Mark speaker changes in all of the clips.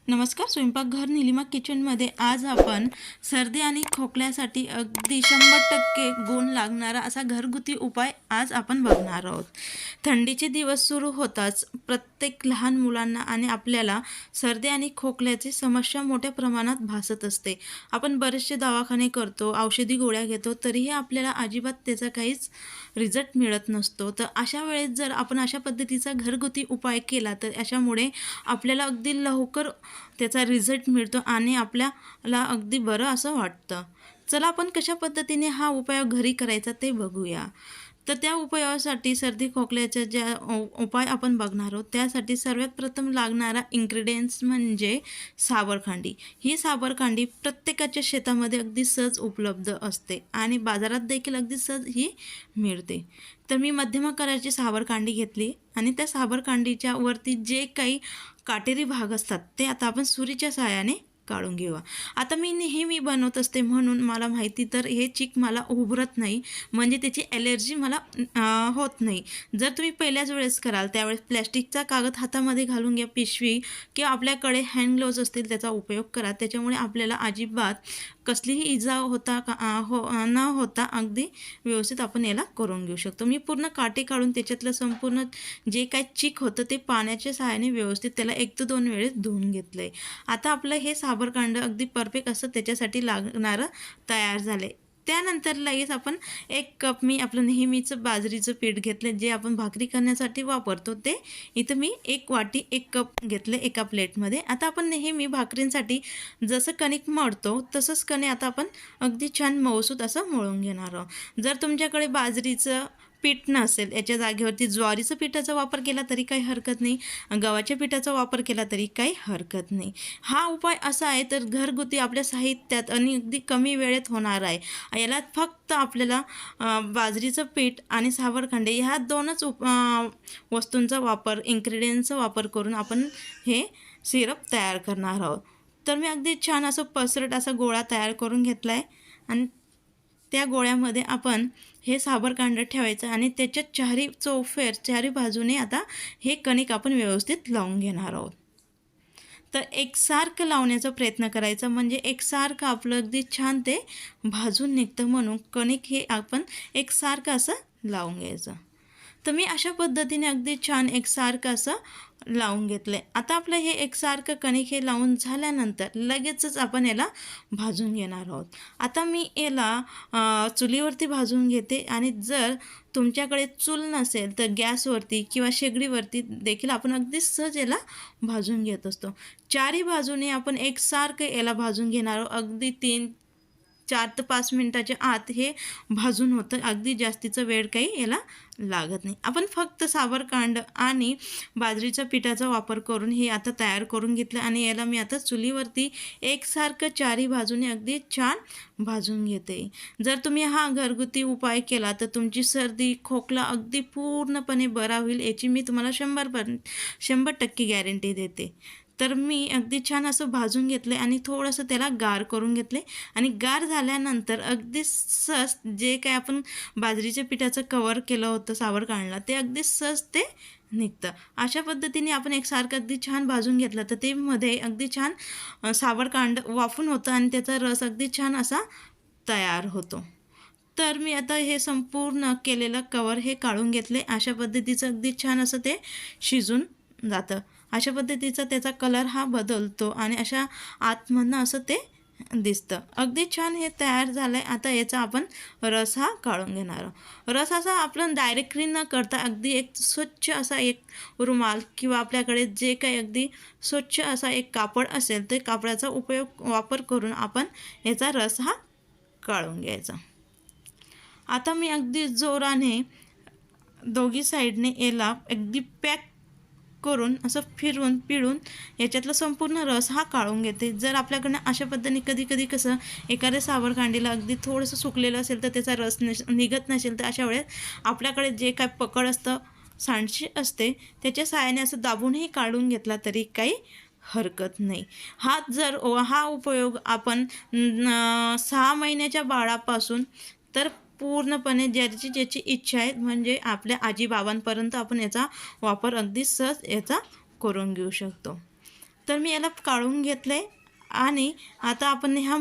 Speaker 1: नमस्कार. स्वयंपाकघर निलिमा किचनमध्ये आज आपण सर्दी आणि खोकल्यासाठी अगदी 100% गुण लागणारा असा घरगुती उपाय आज आपण बघणार आहोत. थंडीचे दिवस सुरू होताच प्रत्येक लहान मुलांना आणि आपल्याला सर्दी आणि खोकल्याची समस्या मोठ्या प्रमाणात भासत असते. आपण बरेचसे दवाखाने करतो, औषधी गोळ्या घेतो, तरीही आपल्याला अजिबात त्याचा काहीच रिझल्ट मिळत नसतो. तर अशा वेळेस जर आपण अशा पद्धतीचा घरगुती उपाय केला तर अशामुळे आपल्याला अगदी लवकर त्याचा रिझल्ट मिळतो आणि आपल्याला अगदी बरं असं वाटतं. चला आपण कशा पद्धतीने हा उपाय घरी करायचा ते बघूया. तर त्या उपायासाठी सर्दी खोकल्याच्या ज्या उपाय आपण बघणार आहोत त्यासाठी सर्वात प्रथम लागणारा इन्ग्रेडियंट्स म्हणजे सावरखांडी. ही सावरखांडी प्रत्येकाच्या शेतामध्ये अगदी सहज उपलब्ध असते आणि बाजारात देखील अगदी सहज ही मिळते. तर मी मध्यम आकाराची सावरखांडी घेतली आणि त्या सावरखांडीच्या वरती जे काही काटेरी भाग असतात ते आता आपण सुरीच्या साहाय्याने काढून घेऊया. आता मी नेहमी बनवत असते म्हणून मला माहिती, तर हे चीक मला उभरत नाही, म्हणजे त्याची ॲलर्जी मला होत नाही. जर तुम्ही पहिल्याच वेळेस कराल त्यावेळेस प्लॅस्टिकचा कागद हातामध्ये घालून घ्या, पिशवी किंवा आपल्याकडे हँड ग्लोव्ज असतील त्याचा उपयोग करा. त्याच्यामुळे आपल्याला अजिबात कसलीही इजा न होता अगदी व्यवस्थित आपण याला करून घेऊ शकतो. मी पूर्ण काटे काढून त्याच्यातलं संपूर्ण जे काही चीक होतं ते पाण्याच्या सहाय्याने व्यवस्थित त्याला 1 ते 2 वेळेस धुवून घेतलं आहे. आता आपलं हे सावरखांड अगदी परफेक्ट असं त्याच्यासाठी लागणारं तयार झालं आहे. त्यानंतर लगेच आपण 1 कप मी आपलं नेहमीचं बाजरीचं पीठ घेतलं, जे आपण भाकरी करण्यासाठी वापरतो ते. इथं मी 1 वाटी 1 कप घेतले एका प्लेटमध्ये. आता आपण नेहमी भाकरींसाठी जसं कणिक मळतो तसंच कणिक आता आपण अगदी छान मऊसूत असं मळून घेणार आहोत. जर तुमच्याकडे बाजरीचं पीठ नसेल, याच्या जागेवरती ज्वारीचं पिठाचा वापर केला तरी काही हरकत नाही, गव्हाच्या पिठाचा वापर केला तरी काही हरकत नाही. हा उपाय असा आहे तर घरगुती आपल्या साहित्यात आणि अगदी कमी वेळेत होणार आहे. याला फक्त आपल्याला बाजरीचं पीठ आणि सावरखांडे ह्या 2च वस्तूंचा वापर, इन्ग्रेडियंटचा वापर करून आपण हे सिरप तयार करणार आहोत. तर मी अगदी छान असं पसरट असा गोळा तयार करून घेतला आहे आणि त्या गोळ्यामध्ये आपण हे सावरखांड ठेवायचं आणि त्याच्या चारी बाजूने आता हे कणिक आपण व्यवस्थित लावून घेणार आहोत. तर एकसारखं लावण्याचा प्रयत्न करायचा, म्हणजे एकसारखं आपलं अगदी छान ते भाजून निघतं. म्हणून कणिक हे आपण एकसारखं असं लावून घ्यायचं. तर मी अशा पद्धतीने अगदी छान एकसारखं असं लावून घेतलं आहे. आता आपलं हे एकसारखं कणिक हे लावून झाल्यानंतर लगेचच आपण याला भाजून घेणार आहोत. आता मी याला चुलीवरती भाजून घेते आणि जर तुमच्याकडे चूल नसेल तर गॅसवरती किंवा शेगडीवरती देखील आपण अगदी सहज याला भाजून घेत असतो. चारही बाजूने आपण एकसारखं याला भाजून घेणार आहोत. अगदी 4 ते 5 मिनटाच्या आत हे भाजून होतं. अगदी जास्तीचा वेळ काही याला लागत नाही. आपण फक्त सावरखांड आणि बाजरीच्या पिठाचा वापर करून हे आता तयार करून घेतलं आणि याला मी आता चुलीवरती एकसारखं चारही बाजूने अगदी छान भाजून घेते. जर तुम्ही हा घरगुती उपाय केला तर तुमची सर्दी खोकला अगदी पूर्णपणे बरा होईल, याची मी तुम्हाला 100% गॅरंटी देते. तर मी अगदी छान असं भाजून घेतले आणि थोडंसं त्याला गार करून घेतले आणि गार झाल्यानंतर अगदी सहज जे काय आपण बाजरीच्या पिठाचं कवर केलं होतं सावरखांडला ते अगदी सहज ते निघतं. अशा पद्धतीने आपण एकसारखं अगदी छान भाजून घेतलं तर ते मध्ये अगदी छान सावरखांड वाफून होतं आणि त्याचा रस अगदी छान असा तयार होतो. तर मी आता हे संपूर्ण केलेलं कवर हे काढून घेतले. अशा पद्धतीचं अगदी छान असं ते शिजून जातं. अशा पद्धतीचा त्याचा कलर हा बदलतो आणि अशा आतमधनं असं ते दिसतं. अगदी छान हे तयार झालं आहे. आता याचा आपण रस हा काढून घेणार आहोत. रस असा आपण डायरेक्टली न करता अगदी एक स्वच्छ असा एक रुमाल किंवा आपल्याकडे जे काही अगदी स्वच्छ असा एक कापड असेल ते कापडाचा वापर करून आपण याचा रस हा काढून घ्यायचा. आता मी अगदी जोराने दोघी साईडने याला अगदी पॅक करून असं फिरवून पिळून याच्यातला संपूर्ण रस हा काढून घेते. जर आपल्याकडनं अशा पद्धतीने कधी कसं एखाद्या सावरखांडीला अगदी थोडंसं सुकलेलं असेल तर त्याचा रस निघत नसेल तर अशा वेळेस आपल्याकडे जे काय पकड असतं, सांडशी असते, त्याच्या साहाय्याने असं दाबूनही काढून घेतला तरी काही हरकत नाही. हा उपयोग आपण 6 महिन्याच्या बाळापासून तर पूर्णपणे ज्याची इच्छा आहे, म्हणजे आपल्या आजीबाबांपर्यंत आपण याचा वापर अगदी सहज याचा करून घेऊ शकतो. तर मी याला काढून घेतलं आहे आणि आता आपण ह्या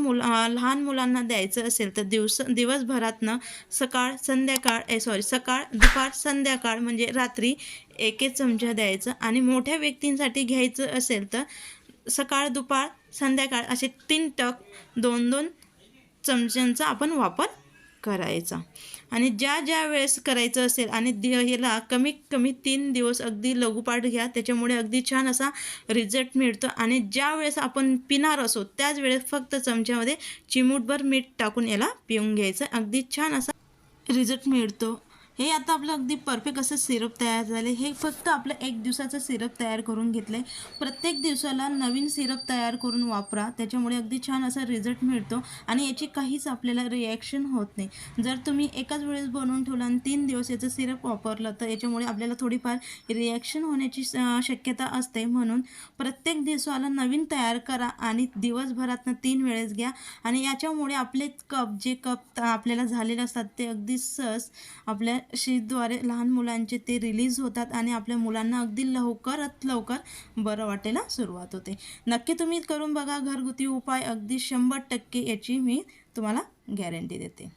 Speaker 1: लहान मुलांना द्यायचं असेल तर दिवसभरातनं सकाळ दुपार संध्याकाळ म्हणजे रात्री 1 चमचा द्यायचं. आणि मोठ्या व्यक्तींसाठी घ्यायचं असेल तर सकाळ दुपार संध्याकाळ असे 3 टक 2-2 चमच्यांचा आपण वापर करायचा. आणि ज्या वेळेस करायचं असेल आणि ह्याला कमीत कमी 3 दिवस अगदी लागोपाठ घ्या, त्याच्यामुळे अगदी छान असा रिझल्ट मिळतो. आणि ज्या वेळेस आपण पिणार असो त्याच वेळेस फक्त चमच्यामध्ये चिमूटभर मीठ टाकून याला पिऊन घ्यायचं. अगदी छान असा रिझल्ट मिळतो. हे आता आपलं अगदी परफेक्ट असं सिरप तयार झाले. हे फक्त आपलं 1 दिवसाचं सिरप तयार करून घेतलं आहे. प्रत्येक दिवसाला नवीन सिरप तयार करून वापरा, त्याच्यामुळे अगदी छान असा रिझल्ट मिळतो आणि याची काहीच आपल्याला रिॲक्शन होत नाही. जर तुम्ही एकाच वेळेस बनवून ठेवलं आणि 3 दिवस याचं सिरप वापरलं तर याच्यामुळे आपल्याला थोडीफार रिॲक्शन होण्याची शक्यता असते. म्हणून प्रत्येक दिवसाला नवीन तयार करा आणि दिवसभरातनं 3 वेळेस घ्या. आणि याच्यामुळे आपले जे कप आपल्याला झालेले असतात ते अगदी सहज आपल्या शीतद्वारे लहान मुलांचे ते रिलीज होतात आणि आपल्या मुलांना अगदी लवकरात लवकर बरं वाटायला सुरुवात होते. नक्की तुम्ही करून बघा घरगुती उपाय. अगदी 100% याची मी तुम्हाला गॅरंटी देते.